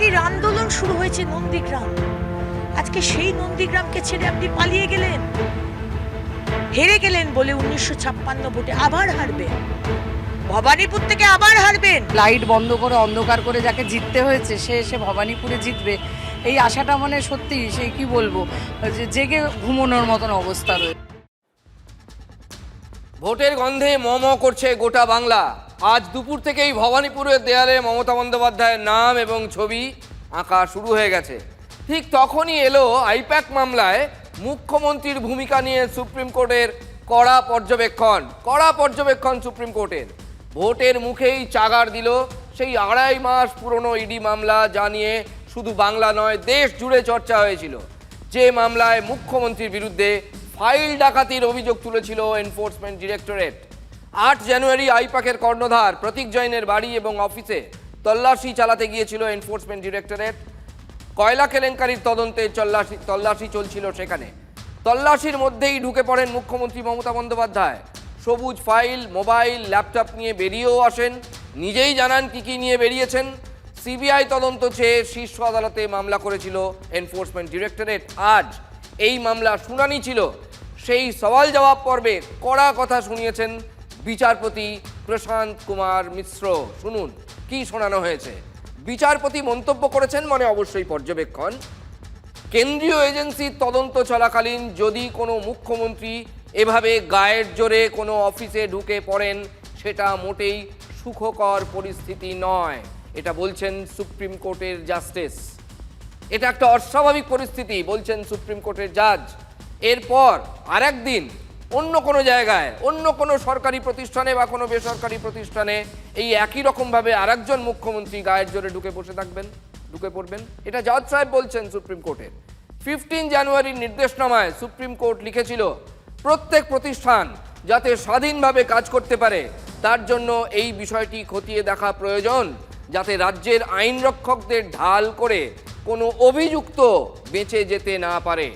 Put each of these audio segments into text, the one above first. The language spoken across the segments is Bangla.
মাটির আন্দোলন শুরু হয়েছে নন্দীগ্রাম। আজকে সেই নন্দীগ্রামকে ছেড়ে আপনি পালিয়ে গেলেন, হেরে গেলেন বলে 1956 ভোটে আবার হারবেন, ভবানীপুর থেকে আবার হারবেন। লাইট বন্ধ করে অন্ধকার করে যাকে জিততে হয়েছে সে এসে ভবানীপুরে জিতবে, এই আশাটা মানে সত্যি সে কি বলবো, জেগে ঘুমানোর মতন অবস্থা রয়েছে। ভোটের গন্ধে মম করছে গোটা বাংলা। আজ দুপুর থেকেই ভবানীপুরের দেয়ালে মমতা বন্দ্যোপাধ্যায়ের নাম এবং ছবি আঁকা শুরু হয়ে গেছে। ঠিক তখনই এলো আইপ্যাক মামলায় মুখ্যমন্ত্রীর ভূমিকা নিয়ে সুপ্রিম কোর্টের কড়া পর্যবেক্ষণ সুপ্রিম কোর্টের। ভোটের মুখেই চাগার দিল সেই 2.5 মাস পুরনো ইডি মামলা, যা নিয়ে শুধু বাংলা নয় দেশ জুড়ে চর্চা হয়েছিল। যে মামলায় মুখ্যমন্ত্রীর বিরুদ্ধে ফাইল ডাকাতির অভিযোগ তুলেছিল এনফোর্সমেন্ট ডিরেক্টরেট। 8 জানুয়ারি আইপ্যাকের কর্ণধার প্রতীক জৈনের বাড়ি এবং অফিসে তল্লাশি চালাতে গিয়েছিল এনফোর্সমেন্ট ডিরেক্টরেট। কয়লা কেলেঙ্কারির তদন্তে তল্লাশি চলছিল সেখানে। তল্লাশির মধ্যেই ঢুকে পড়েন মুখ্যমন্ত্রী মমতা বন্দ্যোপাধ্যায়। সবুজ ফাইল, মোবাইল, ল্যাপটপ নিয়ে বেরিয়েও আসেন, নিজেই জানান কি নিয়ে বেরিয়েছেন। সিবিআই তদন্ত চেয়ে শীর্ষ আদালতে মামলা করেছিল এনফোর্সমেন্ট ডিরেক্টরেট। আজ এই মামলা শুনানি ছিল। সেই সওয়াল জবাব পর্বে কড়া কথা শুনিয়েছেন বিচারপতি প্রশান্ত কুমার মিশ্র। শুনুন কি শোনানো হয়েছে। বিচারপতি মন্তব্য করেছেন, মানে অবশ্যই পর্যবেক্ষণ, কেন্দ্রীয় এজেন্সির তদন্ত চলাকালীন যদি কোনো মুখ্যমন্ত্রী এভাবে গায়ের জোরে কোনো অফিসে ঢুকে পড়েন সেটা মোটেই সুখকর পরিস্থিতি নয়। এটা বলছেন সুপ্রিম কোর্টের জাস্টিস। এটা একটা অস্বাভাবিক পরিস্থিতি বলছেন সুপ্রিম কোর্টের জাজ। এরপর আরেকদিন অন্য কোনো জায়গায়, অন্য কোনো সরকারি প্রতিষ্ঠানে বা কোনো বেসরকারি প্রতিষ্ঠানে এই একই রকমভাবে আরেকজন মুখ্যমন্ত্রী গায়ের জোরে ঢুকে পড়বেন। এটা জাজ সাহেব বলছেন সুপ্রিম কোর্টের। 15 জানুয়ারির নির্দেশনামায় সুপ্রিম কোর্ট লিখেছিল প্রত্যেক প্রতিষ্ঠান যাতে স্বাধীনভাবে কাজ করতে পারে তার জন্য এই বিষয়টি খতিয়ে দেখা প্রয়োজন, যাতে রাজ্যের আইনরক্ষকদের ঢাল করে কোনো অভিযুক্ত বেঁচে যেতে না পারে।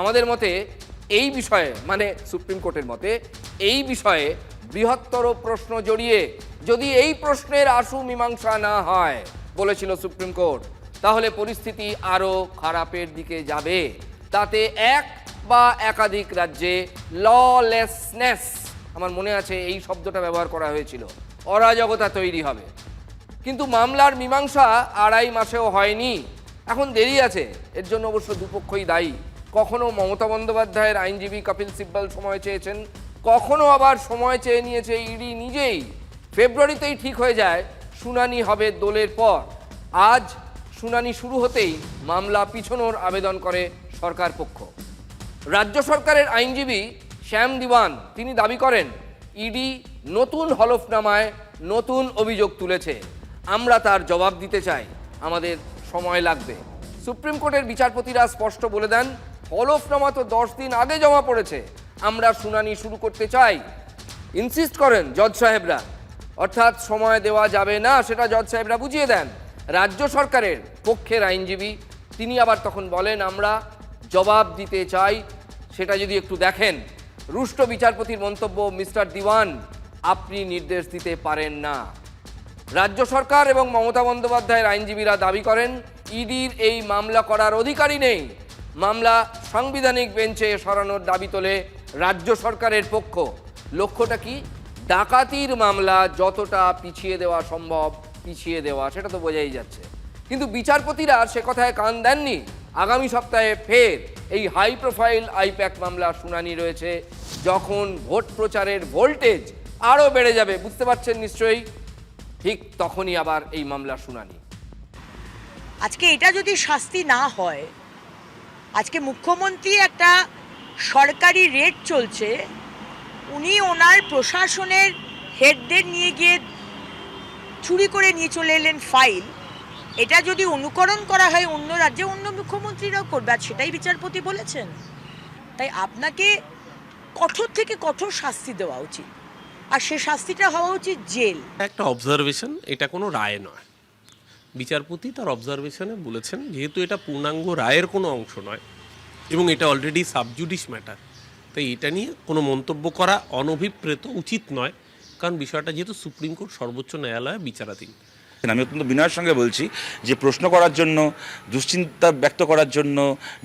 আমাদের মতে এই বিষয়ে, মানে সুপ্রিম কোর্টের মতে এই বিষয়ে বৃহত্তর প্রশ্ন জড়িয়ে যদি এই প্রশ্নের আশু মীমাংসা না হয়, বলেছিল সুপ্রিম কোর্ট, তাহলে পরিস্থিতি আরও খারাপের দিকে যাবে। তাতে এক বা একাধিক রাজ্যে ললেসনেস, আমার মনে আছে এই শব্দটা ব্যবহার করা হয়েছিল, অরাজকতা তৈরি হবে। কিন্তু মামলার মীমাংসা 2.5 মাসেও হয়নি, এখন দেরি আছে। এর জন্য অবশ্য দুপক্ষই দায়ী। কখনো মমতা বন্দ্যোপাধ্যায়ের আইনজীবী কপিল সিব্বল সময় চেয়েছেন, কখনো আবার সময় চেয়ে নিয়েছে ইডি নিজেই। ফেব্রুয়ারিতেই ঠিক হয়ে যায় শুনানি হবে দোলের পর। আজ শুনানি শুরু হতেই মামলা পিছনোর আবেদন করে সরকার পক্ষ। রাজ্য সরকারের আইনজীবী শ্যাম দিওয়ান তিনি দাবি করেন ইডি নতুন হলফনামায় নতুন অভিযোগ তুলেছে, আমরা তার জবাব দিতে চাই, আমাদের সময় লাগবে। সুপ্রিম কোর্টের বিচারপতিরা স্পষ্ট বলে দেন হলফনামা তো 10 দিন আগে জমা পড়েছে, আমরা শুনানি শুরু করতে চাই। ইনসিস্ট করেন জজ সাহেবরা, অর্থাৎ সময় দেওয়া যাবে না সেটা জজ সাহেবরা বুঝিয়ে দেন। রাজ্য সরকারের পক্ষের আইনজীবী তিনি আবার তখন বলেন আমরা জবাব দিতে চাই, সেটা যদি একটু দেখেন। রুষ্ট বিচারপতির মন্তব্য, মিস্টার দিওয়ান আপনি নির্দেশ দিতে পারেন না। রাজ্য সরকার এবং মমতা বন্দ্যোপাধ্যায়ের আইনজীবীরা দাবি করেন ইডির এই মামলা করার অধিকারই নেই। মামলা সাংবিধানিক বেঞ্চে সরানোর দাবি তোলে রাজ্য সরকারের পক্ষ। লক্ষ্যটা কি? ডাকাতির মামলা যতটা পিছিয়ে দেওয়া সম্ভব পিছিয়ে দেওয়া, সেটা তো বোঝাই যাচ্ছে। কিন্তু বিচারপতিরা সে কথায় কান দেননি। আগামী সপ্তাহে ফের এই হাই প্রোফাইল আইপ্যাক মামলা শুনানি রয়েছে, যখন ভোট প্রচারের ভোল্টেজ আরও বেড়ে যাবে, বুঝতে পারছেন নিশ্চয়ই, ঠিক তখনই আবার এই মামলা শুনানি। আজকে এটা যদি শাস্তি না হয়, আজকে মুখ্যমন্ত্রী একটা সরকারি রেড চলছে, উনি ওনার প্রশাসনের হেডদের নিয়ে গিয়ে চুরি করে নিয়ে চলে এলেন ফাইল, এটা যদি অনুকরণ করা হয় অন্য রাজ্যে অন্য মুখ্যমন্ত্রীরাও করবে, আর সেটাই বিচারপতি বলেছেন। তাই আপনাকে কঠোর থেকে কঠোর শাস্তি দেওয়া উচিত, আর সে শাস্তিটা হওয়া উচিত জেল। একটা অবজারভেশন, এটা কোনো রায় নয়। বিচারপতি তার অবজারভেশনে বলেছেন যেহেতু এটা পূর্ণাঙ্গ রায়ের কোনো অংশ নয় এবং এটা অলরেডি সাবজুডিস ম্যাটার, তাই এটা নিয়ে কোনো মন্তব্য করা অনভিপ্রেত উচিত নয়, কারণ বিষয়টা যেহেতু সুপ্রিম কোর্ট সর্বোচ্চ ন্যায়ালয়ে বিচারাধীন। আমি অত্যন্ত বিনয়ের সঙ্গে বলছি যে প্রশ্ন করার জন্য, দুশ্চিন্তা ব্যক্ত করার জন্য,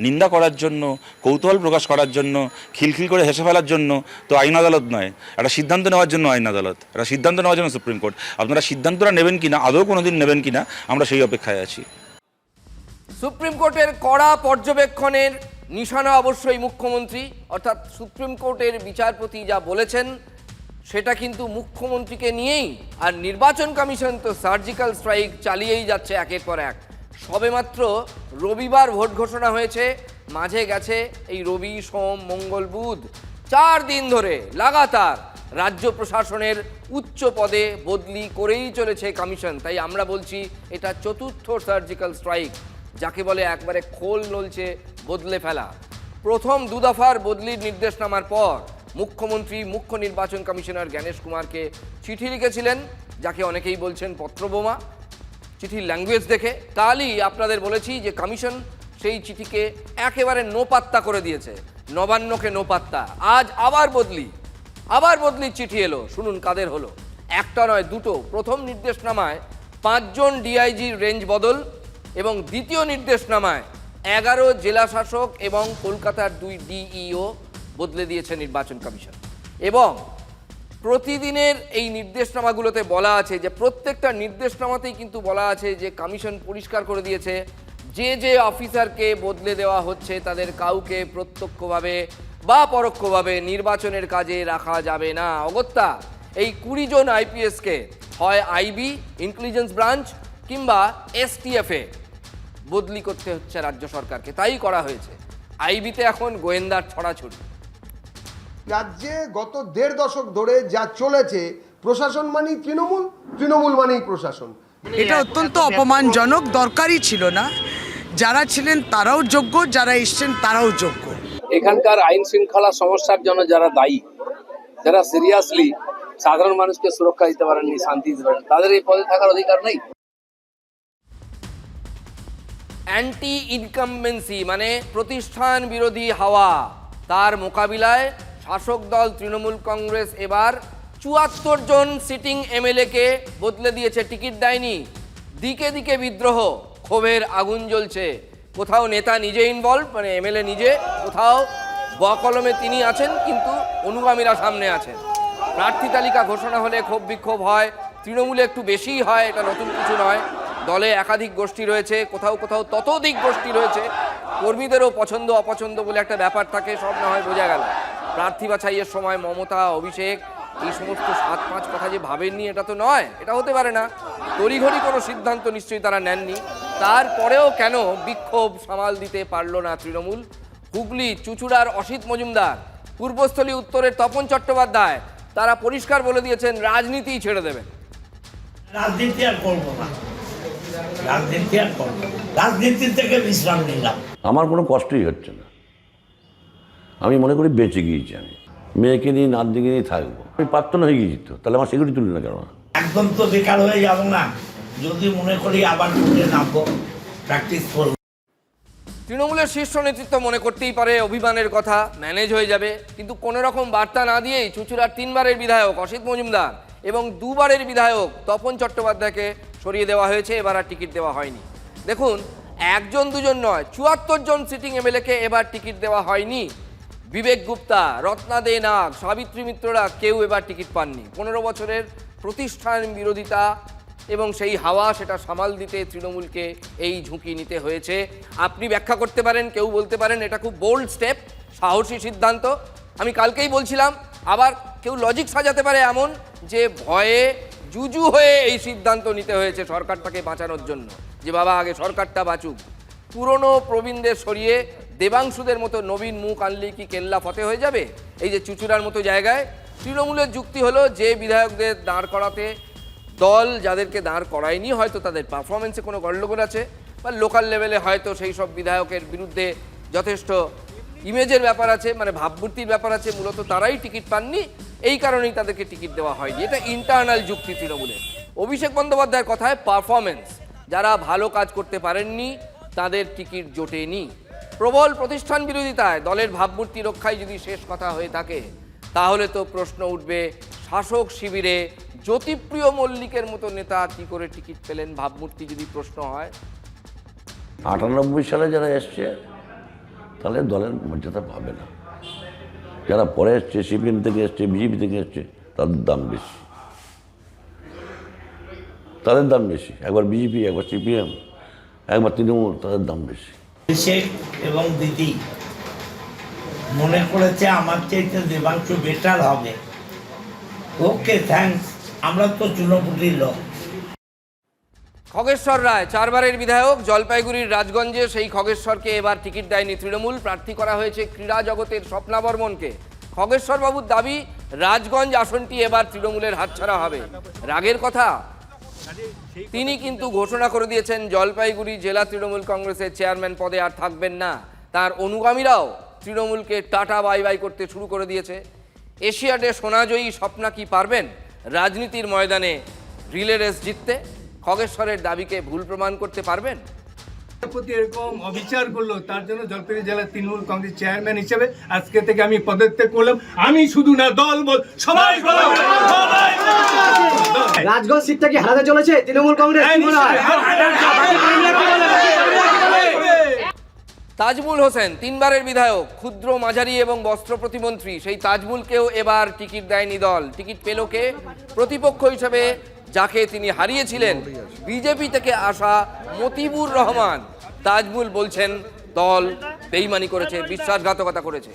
নিন্দা করার জন্য, কৌতূহল প্রকাশ করার জন্য, খিলখিল করে হেসে ফেলার জন্য তো আইন আদালত নয়, একটা সিদ্ধান্ত নেওয়ার জন্য আইন আদালত, একটা সিদ্ধান্ত নেওয়ার জন্য সুপ্রিম কোর্ট। আপনারা সিদ্ধান্তটা নেবেন কিনা, আদৌ কোনো দিন নেবেন কিনা, আমরা সেই অপেক্ষায় আছি। সুপ্রিম কোর্টের কড়া পর্যবেক্ষণের নিশানা অবশ্যই মুখ্যমন্ত্রী, অর্থাৎ সুপ্রিম কোর্টের বিচারপতি যা বলেছেন সেটা কিন্তু মুখ্যমন্ত্রীকে নিয়েই। আর নির্বাচন কমিশন তো সার্জিক্যাল স্ট্রাইক চালিয়েই যাচ্ছে একের পর এক। সবেমাত্র রবিবার ভোট ঘোষণা হয়েছে, মাঝে গেছে এই রবি, সোম, মঙ্গল, বুধ, 4 দিন ধরে লাগাতার রাজ্য প্রশাসনের উচ্চ পদে বদলি করেই চলেছে কমিশন। তাই আমরা বলছি এটা চতুর্থ সার্জিক্যাল স্ট্রাইক, যাকে বলে একবারে খোল নলছে বদলে ফেলা। প্রথম 2 দফার বদলির নির্দেশনামার পর মুখ্যমন্ত্রী মুখ্য নির্বাচন কমিশনার জ্ঞানেশ কুমারকে চিঠি লিখেছিলেন, যাকে অনেকেই বলছেন পত্রবোমা। চিঠির ল্যাঙ্গুয়েজ দেখে কালই আপনাদের বলেছি যে কমিশন সেই চিঠিকে একেবারে নোপাত্তা করে দিয়েছে, নবান্নকে নোপাত্তা। আজ আবার বদলির চিঠি এলো। শুনুন কাদের হলো, একটা নয় দুটো। প্রথম নির্দেশনামায় 5 জন ডিআইজির রেঞ্জ বদল এবং দ্বিতীয় নির্দেশনামায় 11 জেলা শাসক এবং কলকাতার 2 ডিইও বদলে দিয়েছে নির্বাচন কমিশন। এবং প্রতিদিনের এই নির্দেশনামাগুলোতে বলা আছে যে প্রত্যেকটা নির্দেশনামাতেই কিন্তু বলা আছে যে কমিশন পরিষ্কার করে দিয়েছে যে অফিসারকে বদলে দেওয়া হচ্ছে তাদের কাউকে প্রত্যক্ষভাবে বা পরোক্ষভাবে নির্বাচনের কাজে রাখা যাবে না। অগত্যা এই 20 জন আইপিএসকে হয় আইবি ইন্টেলিজেন্স ব্রাঞ্চ কিংবা এসটিএফে বদলি করতে হচ্ছে রাজ্য সরকারকে। তাই করা হয়েছে। আইবিতে এখন গোয়েন্দার ছড়াছড়ি। রাজ্যে গত 1.5 দশক ধরে যা চলেছে, প্রশাসন মানেই তৃণমূল, তৃণমূল মানেই প্রশাসন। এটা অত্যন্ত অপমানজনক, দরকারই ছিল না। যারা ছিলেন তারাও যোগ্য, যারা এসছেন তারাও যোগ্য। এখানকার আইন শৃঙ্খলা সমস্যার জন্য যারা দায়ী, যারা সিরিয়াসলি সাধারণ মানুষকে সুরক্ষা দিতে পারেননি, শান্তি দিতে পারেন, তাদের এই পদে থাকার অধিকার নেই। অ্যান্টি ইনকামবেন্সি মানে প্রতিষ্ঠান বিরোধী হাওয়া, তার মোকাবিলায় শাসক দল তৃণমূল কংগ্রেস এবার 74 জন সিটিং এমএলএকে বদলে দিয়েছে, টিকিট দেয়নি। দিকে দিকে বিদ্রোহ, ক্ষোভের আগুন জ্বলছে। কোথাও নেতা নিজে ইনভলভ, মানে এমএলএ নিজে, কোথাও বকলমে তিনি আছেন কিন্তু অনুগামীরা সামনে আছেন। প্রার্থী তালিকা ঘোষণা হলে ক্ষোভ বিক্ষোভ হয়, তৃণমূলে একটু বেশিই হয়, এটা নতুন কিছু নয়। দলে একাধিক গোষ্ঠী রয়েছে, কোথাও কোথাও ততোধিক গোষ্ঠী রয়েছে। কর্মীদেরও পছন্দ অপছন্দ বলে একটা ব্যাপার থাকে, সব না হয় বোঝা গেল। প্রার্থী বাছাইয়ের সময় মমতা, অভিষেক এই সমস্ত 7-5 কথা যে ভাবেননি এটা তো নয়, এটা হতে পারে না। তড়িঘড়ি কোনো সিদ্ধান্ত নিশ্চয়ই তারা নেননি। তারপরেও কেন বিক্ষোভ সামাল দিতে পারলো না তৃণমূল? হুগলি চুঁচুড়ার অসিত মজুমদার, পূর্বস্থলী উত্তরের তপন চট্টোপাধ্যায় তারা পরিষ্কার বলে দিয়েছেন রাজনীতিই ছেড়ে দেবেন। রাজনীতি আর করবো না, রাজনীতি থেকে বিশ্রাম নিলাম। আমার কোনো কষ্টই হচ্ছে না, আমি মনে করি বেঁচে গিয়েছি। আমি মেয়েকে নিয়ে নাতনিকে নিয়ে থাকবো। আমি প্রার্থনা হয়ে গিয়েছি তো, তাহলে আমার সিকিউরিটি তুলি না কেন? একদম তো বেকার হয়ে যাবো না, যদি মনে করি আবার ঘুরে নামবো, প্র্যাকটিস করবো। তৃণমূলের শীর্ষ নেতৃত্ব মনে করতেই পারে অভিমানের কথা ম্যানেজ হয়ে যাবে, কিন্তু কোনো রকম বার্তা না দিয়েই চুঁচুড়ার 3 বারের বিধায়ক অসিত মজুমদার এবং 2 বারের বিধায়ক তপন চট্টোপাধ্যায়কে সরিয়ে দেওয়া হয়েছে। এবার আর টিকিট দেওয়া হয়নি। দেখুন, 1-2 নয়, 74 জন সিটিং এমএলএকে এবার টিকিট দেওয়া হয়নি। বিবেক গুপ্তা, রত্না দে নাগ, সাবিত্রী মিত্ররা কেউ এবার টিকিট পাননি। 15 বছরের প্রতিষ্ঠান বিরোধিতা এবং সেই হাওয়া, সেটা সামাল দিতে তৃণমূলকে এই ঝুঁকি নিতে হয়েছে। আপনি ব্যাখ্যা করতে পারেন, কেউ বলতে পারেন এটা খুব বোল্ড স্টেপ, সাহসী সিদ্ধান্ত। আমি কালকেই বলছিলাম, আবার কেউ লজিক সাজাতে পারে এমন যে ভয়ে জুজু হয়ে এই সিদ্ধান্ত নিতে হয়েছে সরকারটাকে বাঁচানোর জন্য, যে বাবা আগে সরকারটা বাঁচুক। পুরনো প্রবীণদের সরিয়ে দেবাংশুদের মতো নবীন মুখ আনলেই কি কেল্লা ফতে হয়ে যাবে? এই যে চুঁচুড়ার মতো জায়গায় তৃণমূলের যুক্তি হলো যে বিধায়কদের দাঁড় করাতে দল যাদেরকে দাঁড় করায়নি, হয়তো তাদের পারফরমেন্সে কোনো গণ্ডগোল আছে, বা লোকাল লেভেলে হয়তো সেই সব বিধায়কের বিরুদ্ধে যথেষ্ট ইমেজের ব্যাপার আছে, মানে ভাবমূর্তির ব্যাপার আছে, মূলত তারাই টিকিট পাননি, এই কারণেই তাদেরকে টিকিট দেওয়া হয়নি। এটা ইন্টারনাল যুক্তি তৃণমূলের। অভিষেক বন্দ্যোপাধ্যায়ের কথায় পারফরমেন্স, যারা ভালো কাজ করতে পারেননি তাদের টিকিট জোটেনি। প্রবল প্রতিষ্ঠান বিরোধিতায় দলের ভাবমূর্তি রক্ষায় যদি শেষ কথা হয়ে থাকে, তাহলে তো প্রশ্ন উঠবে শাসক শিবিরে জ্যোতিপ্রিয় মল্লিকের মতো নেতা কি করে টিকিট পেলেন ভাবমূর্তি যদি প্রশ্ন হয়। 98 সালে যারা এসছে তাহলে দলের মর্যাদা পাবে না, যারা পরে এসছে সিপিএম থেকে এসছে বিজেপি থেকে এসছে তাদের দাম বেশি, তাদের দাম বেশি। একবার বিজেপি, একবার সিপিএম, একবার তৃণমূল, তাদের দাম বেশি। শেখ এবং দিদি মনে করেছে আমার চাইতে দেবাংশু বেটার হবে। ওকে থ্যাঙ্কস, আমরা তো চুনোপুটির লোক। খগেশ্বর রায় 4 বারের বিধায়ক, জলপাইগুড়ির রাজগঞ্জে সেই খগেশ্বরকে এবার টিকিট দেয়নি তৃণমূল, প্রার্থী করা হয়েছে ক্রীড়া জগতের স্বপ্না বর্মনকে। খগেশ্বর বাবুর দাবি রাজগঞ্জ আসনটি এবার তৃণমূলের হাতছাড়া হবে। রাগের কথা, তিনি কিন্তু ঘোষণা করে দিয়েছেন জলপাইগুড়ি জেলা তৃণমূল কংগ্রেসের চেয়ারম্যান পদে আর থাকবেন না। তার অনুগামীরাও তৃণমূলকে টাটা বাই বাই করতে শুরু করে দিয়েছে। এশিয়াডে সোনাজয়ী স্বপ্না কি পারবেন রাজনীতির ময়দানে রিলে রেস জিততে? খগেশ্বরের দাবিকে ভুল প্রমাণ করতে পারবেন? প্রতি এরকম অবিচার করলো, তার জন্য জলপাইগুড়ি জেলার তৃণমূল কংগ্রেস চেয়ারম্যান হিসেবে আজকে থেকে আমি পদত্যাগ করলাম। আমি শুধু না, দল বল সবাই। রাজগঞ্জ সিটটা কি হারাতে চলেছে তৃণমূল কংগ্রেস? তাজমুল হোসেন 3 বারের বিধায়ক, ক্ষুদ্র মাঝারি এবং বস্ত্র প্রতিমন্ত্রী, সেই তাজমুলকেও এবার টিকিট দেয়নি দল। টিকিট পেল কে? প্রতিপক্ষ হিসেবে যাকে তিনি হারিয়েছিলেন, বিজেপি থেকে আসা মতিবুর রহমান। তাজমুল বলছেন দল বেইমানি করেছে, বিশ্বাসঘাতকতা করেছে।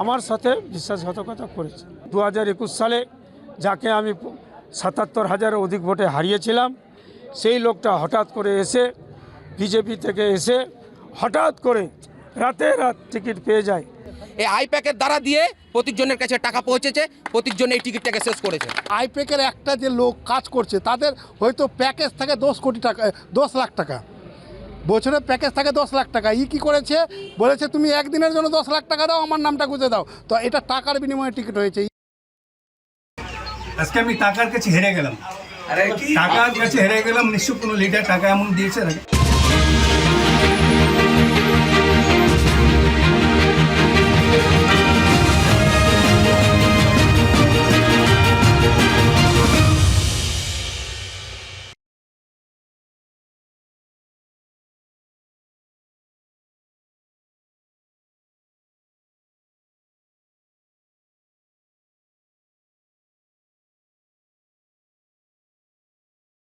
আমার সাথে বিশ্বাসঘাতকতা করেছে। 2021 সালে যাকে আমি 77,000-এর অধিক ভোটে হারিয়েছিলাম, সেই লোকটা হঠাৎ করে এসে বিজেপি থেকে এসে হঠাৎ করে রাতে রাত টিকিট পেয়ে যায়। এই আইপ্যাকের দ্বারা দিয়ে প্রতিজনের কাছে টাকা পৌঁছেছে, প্রতিজন এই টিকিটটাকে শেষ করেছে। আইপ্যাকের একটা যে লোক কাজ করছে, তাদের হয়তো প্যাকেজ থাকে 10 লাখ টাকা, বছরের প্যাকেজ থাকে 10 লাখ টাকা। কি করেছে? বলেছে তুমি একদিনের জন্য 10 লাখ টাকা দাও, আমার নামটা গুঁজে দাও। তো এটা টাকার বিনিময়ে টিকিট হয়েছে। আজকে আমি টাকার কাছে হেরে গেলাম, নিঃস্ব কোনো লিডার টাকা এমন দিয়েছে।